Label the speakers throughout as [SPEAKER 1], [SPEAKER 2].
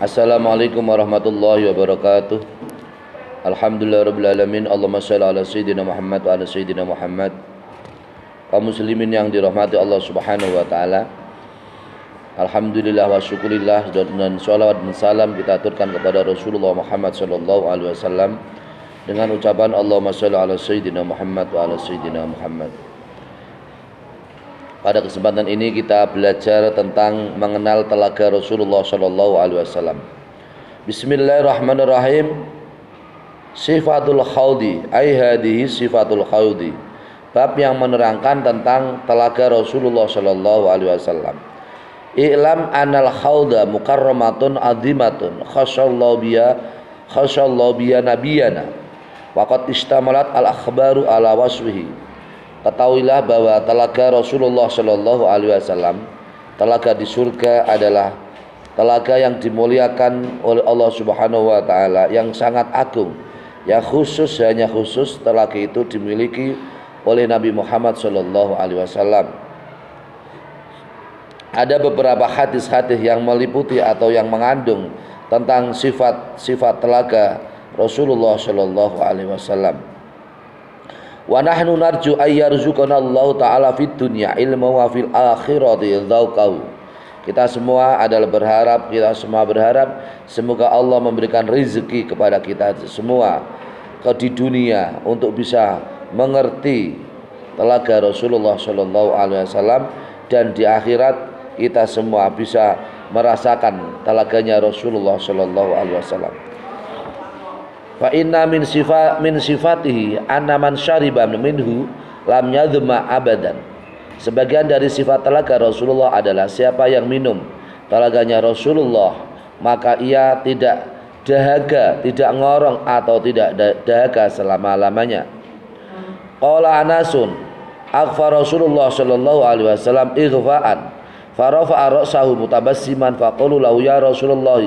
[SPEAKER 1] Assalamualaikum warahmatullahi wabarakatuh. Alhamdulillahirabbil alamin. Allahumma shalli ala sayyidina Muhammad wa ala sayyidina Muhammad. Kaum muslimin yang dirahmati Allah Subhanahu wa taala. Alhamdulillah wa syukurillah, dan sholawat dan salam kita aturkan kepada Rasulullah Muhammad sallallahu alaihi wasallam dengan ucapan Allahumma shalli ala sayyidina Muhammad wa ala sayyidina Muhammad. Pada kesempatan ini kita belajar tentang mengenal telaga Rasulullah sallallahu alaihi wasallam. Bismillahirrahmanirrahim. Sifatul khawdi, ai hadhihi sifatul khawdi. Bab yang menerangkan tentang telaga Rasulullah sallallahu alaihi wasallam. I'lam anal khawda mukarramatun azimatun khasyallahu biya nabiyana waqad istamalat al akhbaru ala waswihi. Ketahuilah bahwa telaga Rasulullah sallallahu alaihi wasallam, telaga di surga, adalah telaga yang dimuliakan oleh Allah Subhanahu wa taala, yang sangat agung, yang khusus, hanya khusus telaga itu dimiliki oleh Nabi Muhammad sallallahu alaihi wasallam. Ada beberapa hadis-hadis yang meliputi atau yang mengandung tentang sifat-sifat telaga Rasulullah sallallahu alaihi wasallam. Wa nahnu narju ayyarzuqana Allah taala fid dunya ilma wa fil akhirati dzauqahu. Kita semua berharap semoga Allah memberikan rezeki kepada kita semua di dunia untuk bisa mengerti telaga Rasulullah sallallahu alaihi wasallam, dan di akhirat kita semua bisa merasakan telaganya Rasulullah sallallahu alaihi wasallam. Fa inna min sifatihi anna man syariba minhu lam yadhma abadan. Sebagian dari sifat telaga Rasulullah adalah siapa yang minum telaganya Rasulullah, maka ia tidak dahaga, tidak ngorong atau tidak dahaga selama-lamanya. Qala Anasun aghfa Rasulullah sallallahu alaihi wasallam ighfa'an farafa'a ra'sahu mutabassiman faqulu lahu ya Rasulullah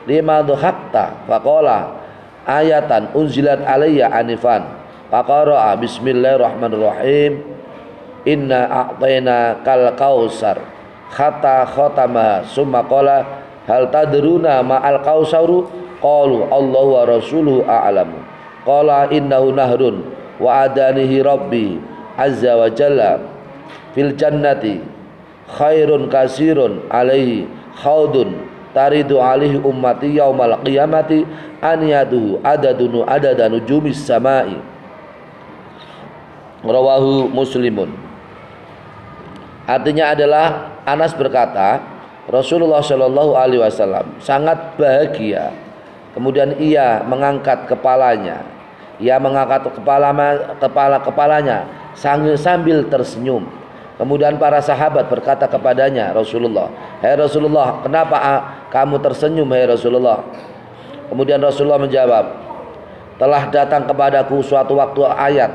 [SPEAKER 1] lima dhahakta faqala ayatan unzilat alayya anifan faqara'a bismillahirrahmanirrahim inna a'tayna kal kausar khata khatama summa qala hal tadruna ma'al kausaru qalu Allahu wa rasuluhu a'lamu qala innahu nahrun wa adanihi rabbi azza wa jalla fil jannati khairun kasirun alaihi khawdun taridu alaihi ummati yaumal qiyamati aniyatuhu adadanu jumis samai. Rawahu Muslimun. Artinya adalah, Anas berkata, Rasulullah Shallallahu alaihi wasallam sangat bahagia. Kemudian ia mengangkat kepalanya. Ia mengangkat kepalanya sambil tersenyum. Kemudian para sahabat berkata kepadanya, Rasulullah, "Hai Rasulullah, kenapa kamu tersenyum, hai Rasulullah?" Kemudian Rasulullah menjawab, "Telah datang kepadaku suatu waktu ayat,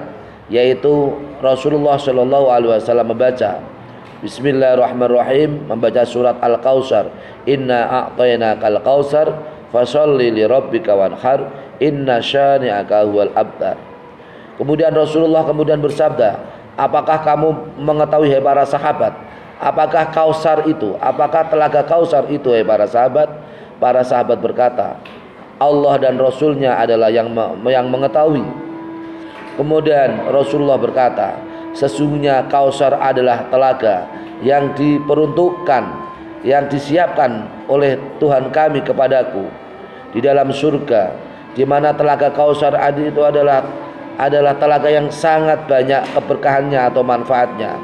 [SPEAKER 1] yaitu Rasulullah Shallallahu alaihi wasallam membaca Bismillahirrahmanirrahim, membaca surat Al-Kautsar, inna a'tainakal kautsar fasholli li rabbika wanhar inna syani'aka huwal abtar." Kemudian Rasulullah bersabda, apakah kamu mengetahui, hai para sahabat, apakah Kausar itu, apakah telaga Kausar itu, hai para sahabat? Para sahabat berkata, Allah dan Rasulnya adalah yang mengetahui. Kemudian Rasulullah berkata, sesungguhnya Kausar adalah telaga yang diperuntukkan, yang disiapkan oleh Tuhan kami kepadaku di dalam surga, di mana telaga Kausar itu adalah telaga yang sangat banyak keberkahannya atau manfaatnya.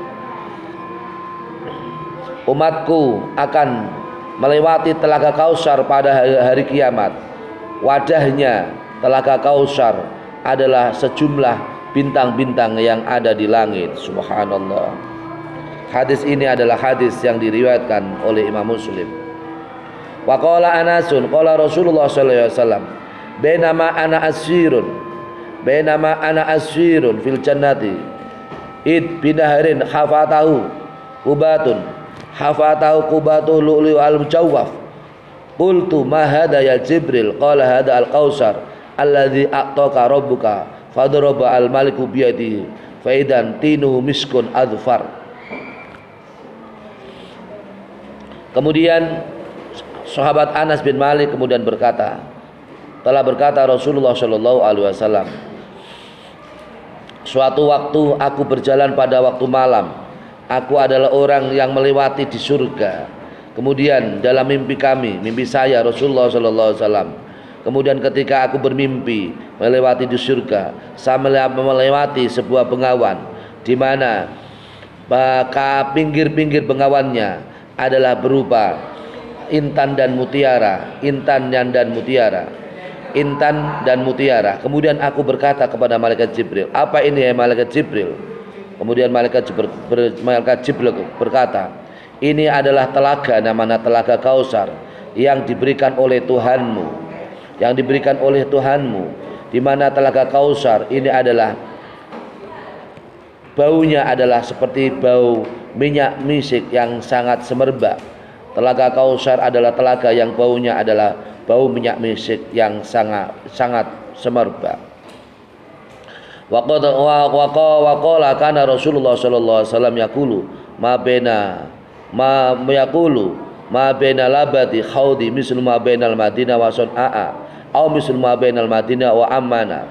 [SPEAKER 1] Umatku akan melewati telaga Kausar pada hari kiamat. Wadahnya telaga Kausar adalah sejumlah bintang-bintang yang ada di langit. Subhanallah. Hadis ini adalah hadis yang diriwayatkan oleh Imam Muslim. Wa qala Anasun qala Rasulullah sallallahu alaihi wasallam bainama ana asirun fil jannati id binaharin hafatahu kubatu lu'lu al mujawwaf qultu ma hadha ya Jibril qala hadha al kausar alladhi a'taka rabbuka fadaraba al maliku biyadihi faidan tinuhu miskun adfar. Kemudian Sahabat Anas bin Malik kemudian berkata, telah berkata Rasulullah Shallallahu Alaihi Wasallam, suatu waktu aku berjalan pada waktu malam, aku adalah orang yang melewati di surga. Kemudian dalam mimpi kami, mimpi saya Rasulullah Shallallahu Alaihi Wasallam, kemudian ketika aku bermimpi melewati di surga, saya melewati sebuah bengawan, di mana pinggir-pinggir bengawannya adalah berupa intan dan mutiara, intan dan mutiara. Kemudian aku berkata kepada malaikat Jibril, apa ini ya malaikat Jibril? Kemudian malaikat Jibril berkata, ini adalah telaga, namanya telaga Kausar yang diberikan oleh Tuhanmu, di mana telaga Kausar ini adalah baunya adalah seperti bau minyak misik yang sangat semerbak. Telaga Kausar adalah telaga yang baunya adalah bau minyak misik yang sangat semerbak. Waqala kana Rasulullah sallallahu alaihi wasallam yaqulu ma baina labati khawdi mislu ma bainal Madinah wa Sun'a au mislu ma bainal Madinah wa Ammana.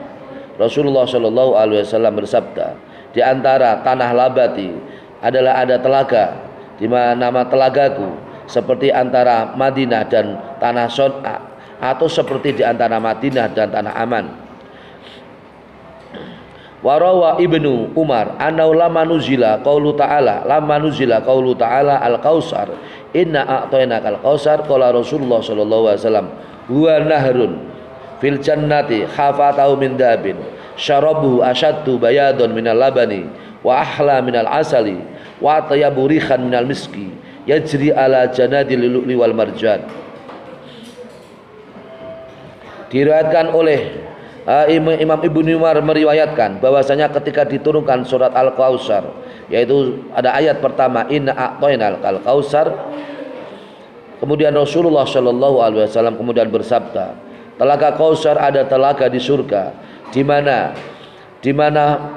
[SPEAKER 1] Rasulullah sallallahu alaihi wasallam bersabda, di antara tanah Labati adalah ada telaga, di mana nama telagaku seperti antara Madinah dan tanah Son'a, atau seperti di antara Madinah dan tanah Aman. Warawa Ibnu Umar annahu lamma nuzila qaulu ta'ala al-Kausar inna a'tainakal kausar qala Rasulullah sallallahu alaihi wasallam huwa nahrun fil jannati khafatahu min dabin syarabuhu asyaddu bayadun minal labani wa ahla minal asali wa tayyabu rihan minal miski yajri ala janadil lu'li wal marjan. Diriwayatkan oleh Imam Ibnu Umar meriwayatkan bahwasanya ketika diturunkan surat Al-Kausar, yaitu ada ayat pertama inna a'tainal kausar, kemudian Rasulullah Shallallahu Alaihi Wasallam kemudian bersabda, telaga Kausar ada telaga di surga, di mana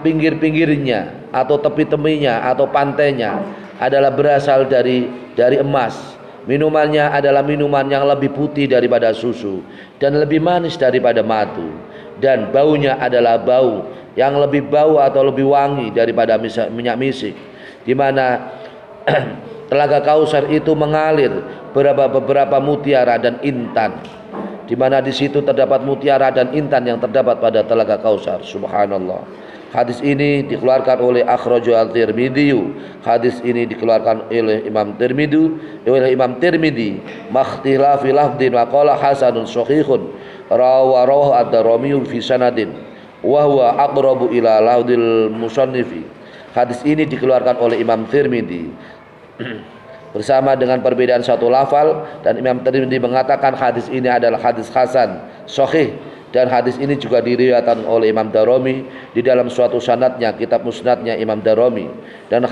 [SPEAKER 1] pinggir-pinggirnya atau tepi-tepinya atau pantainya adalah berasal dari emas. Minumannya adalah minuman yang lebih putih daripada susu dan lebih manis daripada madu, dan baunya adalah bau yang lebih bau atau lebih wangi daripada minyak misik, di mana telaga Kausar itu mengalir beberapa mutiara dan intan, di mana di situ terdapat mutiara dan intan yang terdapat pada telaga Kausar. Subhanallah. Hadis ini dikeluarkan oleh Akhrajahu At-Tirmidzi. Hadis ini dikeluarkan oleh Imam Tirmidzi. Makhtilafi lafdin wa qala hasanun sahihun. Rawahu ad-Darimi fi sanadin wa huwa aqrabu ila lafdil musannifi. Hadis ini dikeluarkan oleh Imam Tirmidzi bersama dengan perbedaan satu lafal, dan Imam Tirmidzi mengatakan hadis ini adalah hadis hasan sahih. Dan hadis ini juga diriwayatkan oleh Imam Darimi di dalam suatu sanadnya, kitab musnadnya Imam Darimi. Dan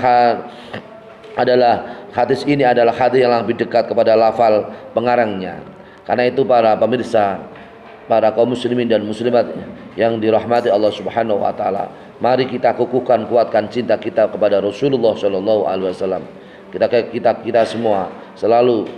[SPEAKER 1] hadis ini adalah hadis yang lebih dekat kepada lafal pengarangnya. Karena itu para pemirsa, para kaum muslimin dan muslimat yang dirahmati Allah Subhanahu wa taala, mari kita kuatkan cinta kita kepada Rasulullah Shallallahu alaihi wasallam. Kita semua selalu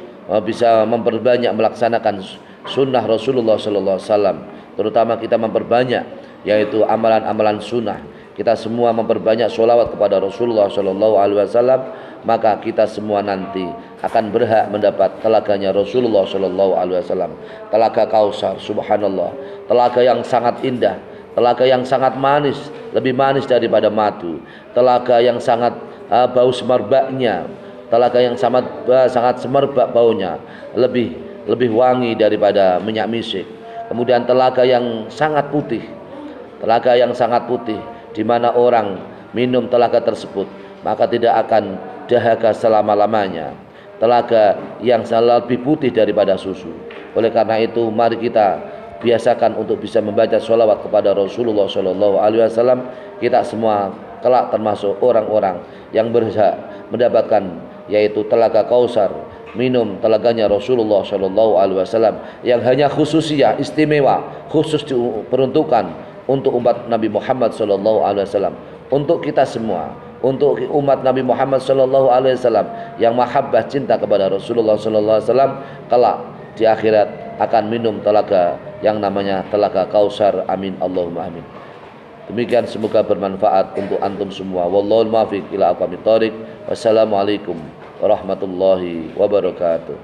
[SPEAKER 1] bisa memperbanyak melaksanakan sunnah Rasulullah Shallallahu alaihi wasallam. Terutama kita memperbanyak yaitu amalan-amalan sunnah. Kita semua memperbanyak sholawat kepada Rasulullah Shallallahu Alaihi Wasallam, maka kita semua nanti akan berhak mendapat telaganya Rasulullah Shallallahu Alaihi Wasallam. Telaga Kausar, subhanallah, telaga yang sangat indah, telaga yang sangat manis, lebih manis daripada madu, telaga yang sangat bau semerbaknya, telaga yang sangat semerbak baunya, lebih wangi daripada minyak misik. Kemudian telaga yang sangat putih, di mana orang minum telaga tersebut maka tidak akan dahaga selama-lamanya. Telaga yang lebih putih daripada susu. Oleh karena itu mari kita biasakan untuk bisa membaca sholawat kepada Rasulullah Shallallahu Alaihi Wasallam. Kita semua kelak termasuk orang-orang yang berhak mendapatkan yaitu telaga Kausar, minum telaganya Rasulullah Shallallahu Alaihi Wasallam yang hanya khususnya istimewa, khusus diperuntukkan untuk umat Nabi Muhammad Shallallahu Alaihi Wasallam, untuk kita semua, untuk umat Nabi Muhammad Shallallahu Alaihi Wasallam yang mahabbah cinta kepada Rasulullah Shallallahu Alaihi Wasallam. Kelak di akhirat akan minum telaga yang namanya telaga Kausar. Amin Allahumma amin. Demikian, semoga bermanfaat untuk antum semua. Wallahul muwaffiq ila aqwamit thoriq. Wassalamualaikum warahmatullahi wabarakatuh.